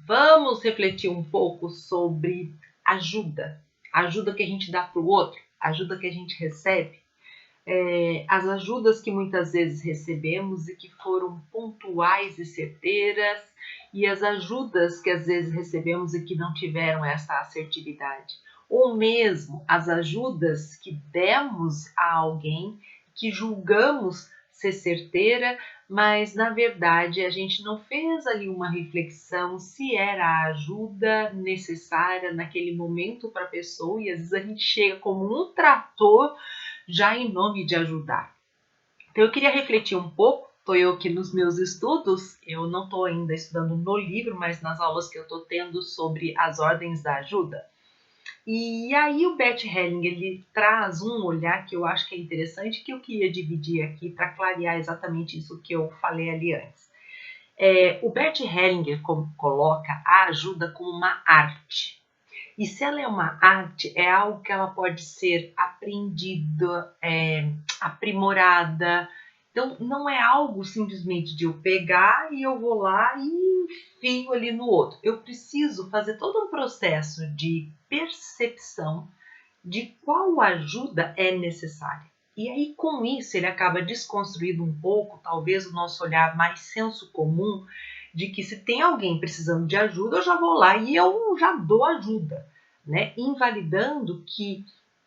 Vamos refletir um pouco sobre ajuda. Ajuda que a gente dá para o outro, ajuda que a gente recebe. As ajudas que muitas vezes recebemos e que foram pontuais e certeiras, e as ajudas que às vezes recebemos e que não tiveram essa assertividade. Ou mesmo as ajudas que demos a alguém que julgamos ser certeira, mas na verdade a gente não fez ali uma reflexão se era a ajuda necessária naquele momento para a pessoa, e às vezes a gente chega como um trator já em nome de ajudar. Então eu queria refletir um pouco, estou eu aqui nos meus estudos, eu não estou ainda estudando no livro, mas nas aulas que eu estou tendo sobre as ordens da ajuda. E aí o Bert Hellinger, ele traz um olhar que eu acho que é interessante, que eu queria dividir aqui para clarear exatamente isso que eu falei ali antes. O Bert Hellinger coloca a ajuda como uma arte. E se ela é uma arte, é algo que ela pode ser aprendida, aprimorada. Então, não é algo simplesmente de eu pegar e eu vou lá e enfio ali no outro. Eu preciso fazer todo um processo de percepção de qual ajuda é necessária. E aí, com isso, ele acaba desconstruindo um pouco, talvez, o nosso olhar mais senso comum, de que se tem alguém precisando de ajuda, eu já vou lá e eu já dou ajuda, né? Invalidando que,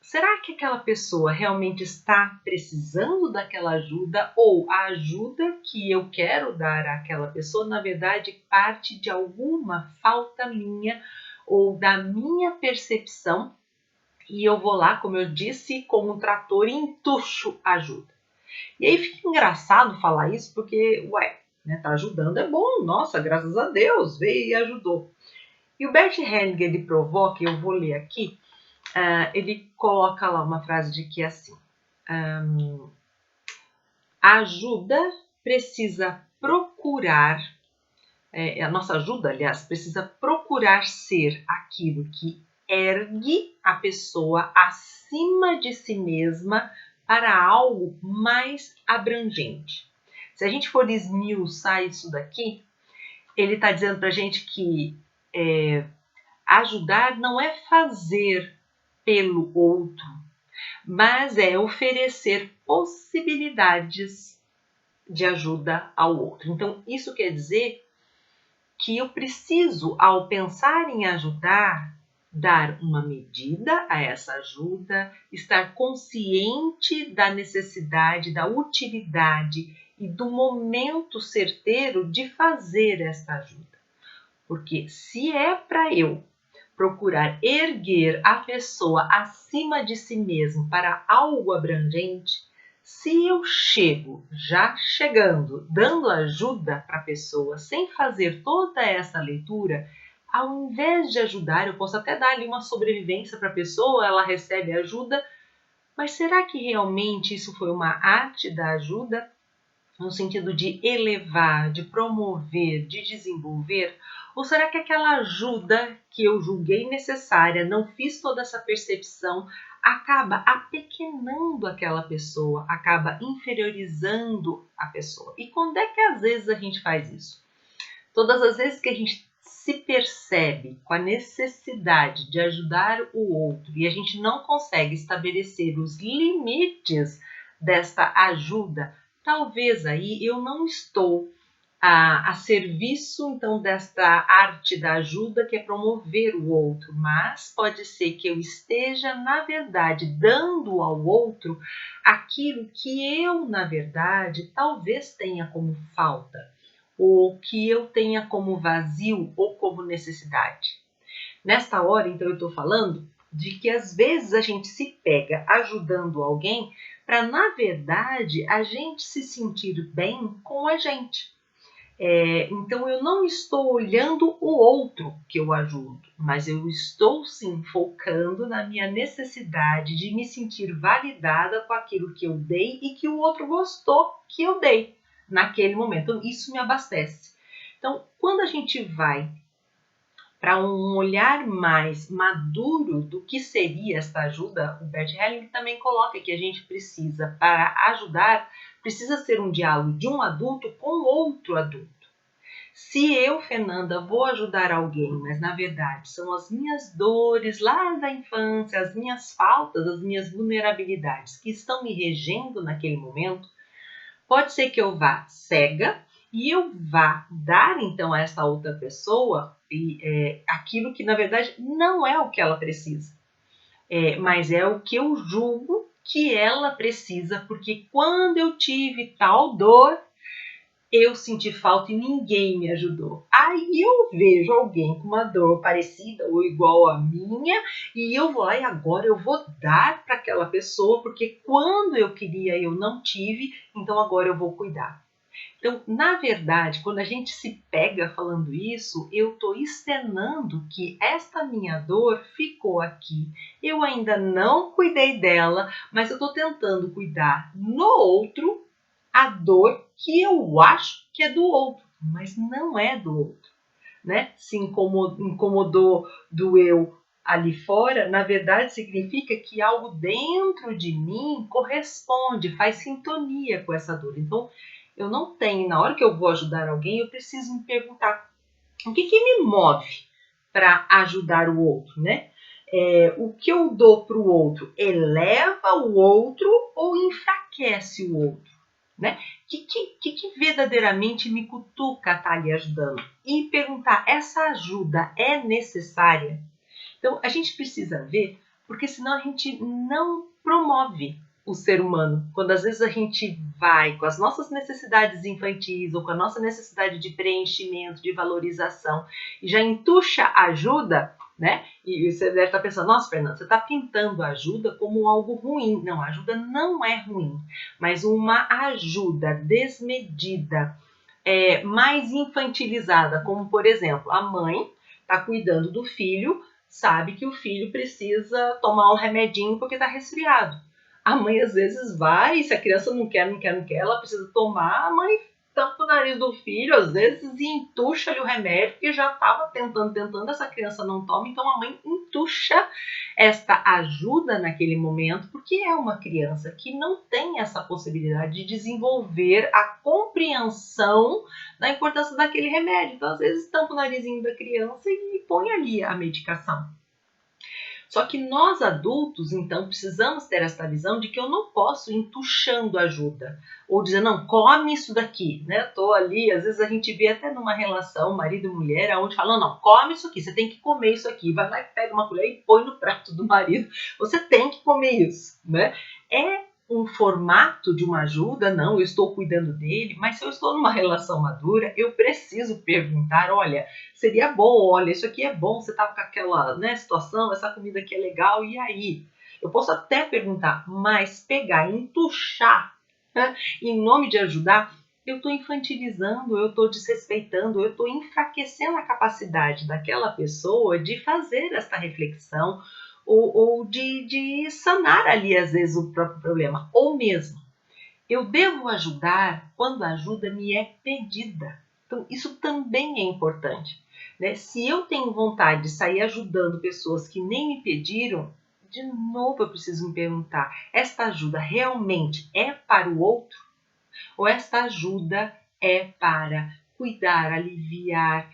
será que aquela pessoa realmente está precisando daquela ajuda, ou a ajuda que eu quero dar àquela pessoa, na verdade, parte de alguma falta minha ou da minha percepção, e eu vou lá, como eu disse, com um trator e entucho a ajuda. E aí fica engraçado falar isso, porque, tá ajudando é bom, nossa, graças a Deus, veio e ajudou. E o Bert Hellinger, ele provoca, eu vou ler aqui, ele coloca lá uma frase de que assim, a ajuda precisa procurar, a nossa ajuda, aliás, precisa procurar ser aquilo que ergue a pessoa acima de si mesma para algo mais abrangente. Se a gente for esmiuçar isso daqui, ele está dizendo para a gente que ajudar não é fazer pelo outro, mas é oferecer possibilidades de ajuda ao outro. Então, isso quer dizer que eu preciso, ao pensar em ajudar, dar uma medida a essa ajuda, estar consciente da necessidade, da utilidade e do momento certeiro de fazer esta ajuda. Porque se é para eu procurar erguer a pessoa acima de si mesmo para algo abrangente, se eu chego, já chegando, dando ajuda para a pessoa, sem fazer toda essa leitura, ao invés de ajudar, eu posso até dar ali uma sobrevivência para a pessoa, ela recebe ajuda, mas será que realmente isso foi uma arte da ajuda? No sentido de elevar, de promover, de desenvolver? Ou será que aquela ajuda que eu julguei necessária, não fiz toda essa percepção, acaba apequenando aquela pessoa, acaba inferiorizando a pessoa? E quando é que às vezes a gente faz isso? Todas as vezes que a gente se percebe com a necessidade de ajudar o outro e a gente não consegue estabelecer os limites desta ajuda, talvez aí eu não estou a serviço, então, desta arte da ajuda, que é promover o outro, mas pode ser que eu esteja, na verdade, dando ao outro aquilo que eu, na verdade, talvez tenha como falta, ou que eu tenha como vazio ou como necessidade. Nesta hora, então, eu estou falando de que às vezes a gente se pega ajudando alguém para, na verdade, a gente se sentir bem com a gente. Então, eu não estou olhando o outro que eu ajudo, mas eu estou sim focando na minha necessidade de me sentir validada com aquilo que eu dei e que o outro gostou que eu dei naquele momento. Então, isso me abastece. Então, quando a gente vai para um olhar mais maduro do que seria esta ajuda, o Bert Hellinger também coloca que a gente precisa, para ajudar, precisa ser um diálogo de um adulto com outro adulto. Se eu, Fernanda, vou ajudar alguém, mas na verdade são as minhas dores lá da infância, as minhas faltas, as minhas vulnerabilidades que estão me regendo naquele momento, pode ser que eu vá cega e eu vá dar então a essa outra pessoa aquilo que na verdade não é o que ela precisa, mas é o que eu julgo que ela precisa, porque quando eu tive tal dor, eu senti falta e ninguém me ajudou. Aí eu vejo alguém com uma dor parecida ou igual à minha e eu vou lá e agora eu vou dar para aquela pessoa, porque quando eu queria eu não tive, então agora eu vou cuidar. Então, na verdade, quando a gente se pega falando isso, eu estou externando que esta minha dor ficou aqui. Eu ainda não cuidei dela, mas eu estou tentando cuidar no outro a dor que eu acho que é do outro, mas não é do outro, né? Se incomodou do eu ali fora, na verdade significa que algo dentro de mim corresponde, faz sintonia com essa dor. Então, eu não tenho, na hora que eu vou ajudar alguém, eu preciso me perguntar o que me move para ajudar o outro, né? O que eu dou para o outro eleva o outro ou enfraquece o outro, né? Que verdadeiramente me cutuca estar ali ajudando? E perguntar, essa ajuda é necessária? Então, a gente precisa ver, porque senão a gente não promove o ser humano. Quando às vezes a gente vai com as nossas necessidades infantis ou com a nossa necessidade de preenchimento, de valorização, e já entuxa ajuda, né? E você deve estar pensando, nossa, Fernanda, você está pintando a ajuda como algo ruim. Não, a ajuda não é ruim, mas uma ajuda desmedida, mais infantilizada, como por exemplo, a mãe está cuidando do filho, sabe que o filho precisa tomar um remedinho porque está resfriado. A mãe às vezes vai, se a criança não quer, ela precisa tomar, a mãe tampa o nariz do filho, às vezes, e entuxa-lhe o remédio, porque já estava tentando, essa criança não toma, então a mãe entuxa esta ajuda naquele momento, porque é uma criança que não tem essa possibilidade de desenvolver a compreensão da importância daquele remédio. Então, às vezes, tampa o narizinho da criança e põe ali a medicação. Só que nós adultos, então, precisamos ter essa visão de que eu não posso ir entuchando ajuda. Ou dizer, não, come isso daqui, né? Tô ali, às vezes a gente vê até numa relação, marido e mulher, onde falam, não, come isso aqui, você tem que comer isso aqui. Vai lá e pega uma colher e põe no prato do marido. Você tem que comer isso, né? É um formato de uma ajuda, não, eu estou cuidando dele, mas se eu estou numa relação madura, eu preciso perguntar, olha, seria bom, olha, isso aqui é bom, você estava com aquela, né, situação, essa comida aqui é legal, e aí? Eu posso até perguntar, mas pegar e entuchar, né, em nome de ajudar, eu estou infantilizando, eu estou desrespeitando, eu estou enfraquecendo a capacidade daquela pessoa de fazer essa reflexão, ou de sanar ali, às vezes, o próprio problema. Ou mesmo, eu devo ajudar quando a ajuda me é pedida. Então, isso também é importante, né? Se eu tenho vontade de sair ajudando pessoas que nem me pediram, de novo eu preciso me perguntar, esta ajuda realmente é para o outro? Ou esta ajuda é para cuidar, aliviar,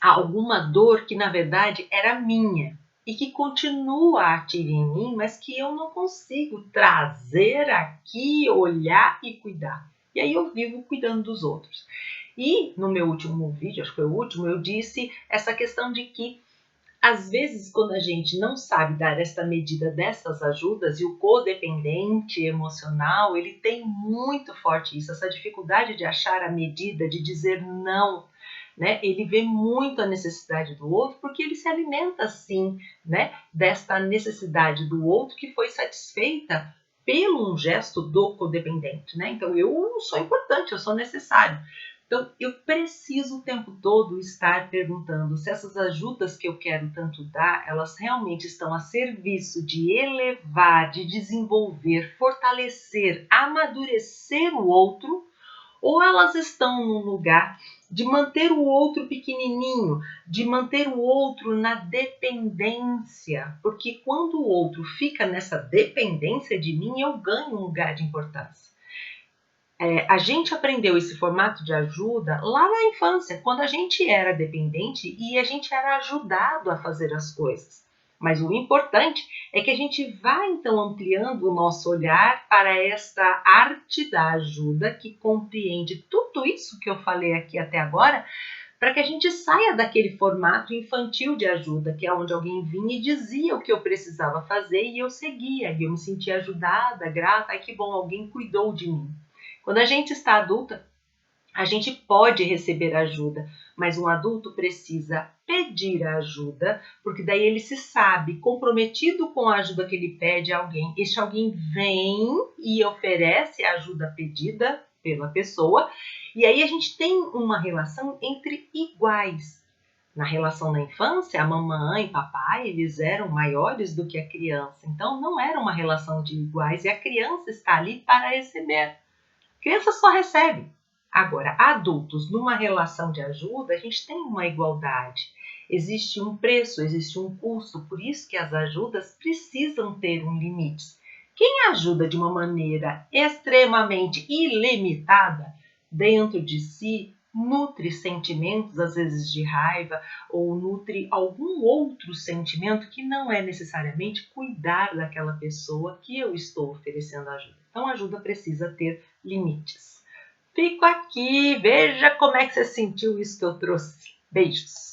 alguma dor que na verdade era minha e que continua ativa em mim, mas que eu não consigo trazer aqui, olhar e cuidar. E aí eu vivo cuidando dos outros. E no meu último vídeo, acho que foi o último, eu disse essa questão de que às vezes, quando a gente não sabe dar esta medida dessas ajudas, e o codependente emocional, ele tem muito forte isso, essa dificuldade de achar a medida, de dizer não, né? Ele vê muito a necessidade do outro, porque ele se alimenta, sim, né, desta necessidade do outro que foi satisfeita pelo um gesto do codependente, né? Então, eu sou importante, eu sou necessário. Então, eu preciso o tempo todo estar perguntando se essas ajudas que eu quero tanto dar, elas realmente estão a serviço de elevar, de desenvolver, fortalecer, amadurecer o outro, ou elas estão num lugar de manter o outro pequenininho, de manter o outro na dependência, porque quando o outro fica nessa dependência de mim, eu ganho um lugar de importância. A gente aprendeu esse formato de ajuda lá na infância, quando a gente era dependente e a gente era ajudado a fazer as coisas. Mas o importante é que a gente vai então ampliando o nosso olhar para esta arte da ajuda que compreende tudo isso que eu falei aqui até agora, para que a gente saia daquele formato infantil de ajuda, que é onde alguém vinha e dizia o que eu precisava fazer e eu seguia, e eu me sentia ajudada, grata, ai que bom, alguém cuidou de mim. Quando a gente está adulta, a gente pode receber ajuda, mas um adulto precisa pedir a ajuda, porque daí ele se sabe comprometido com a ajuda que ele pede a alguém. Este alguém vem e oferece a ajuda pedida pela pessoa, e aí a gente tem uma relação entre iguais. Na relação na infância, a mamãe e papai, eles eram maiores do que a criança. Então, não era uma relação de iguais e a criança está ali para receber. Criança só recebe. Agora, adultos, numa relação de ajuda, a gente tem uma igualdade. Existe um preço, existe um custo, por isso que as ajudas precisam ter um limite. Quem ajuda de uma maneira extremamente ilimitada dentro de si, nutre sentimentos, às vezes de raiva, ou nutre algum outro sentimento que não é necessariamente cuidar daquela pessoa que eu estou oferecendo ajuda. Então, a ajuda precisa ter limites. Fico aqui, veja como é que você sentiu isso que eu trouxe. Beijos!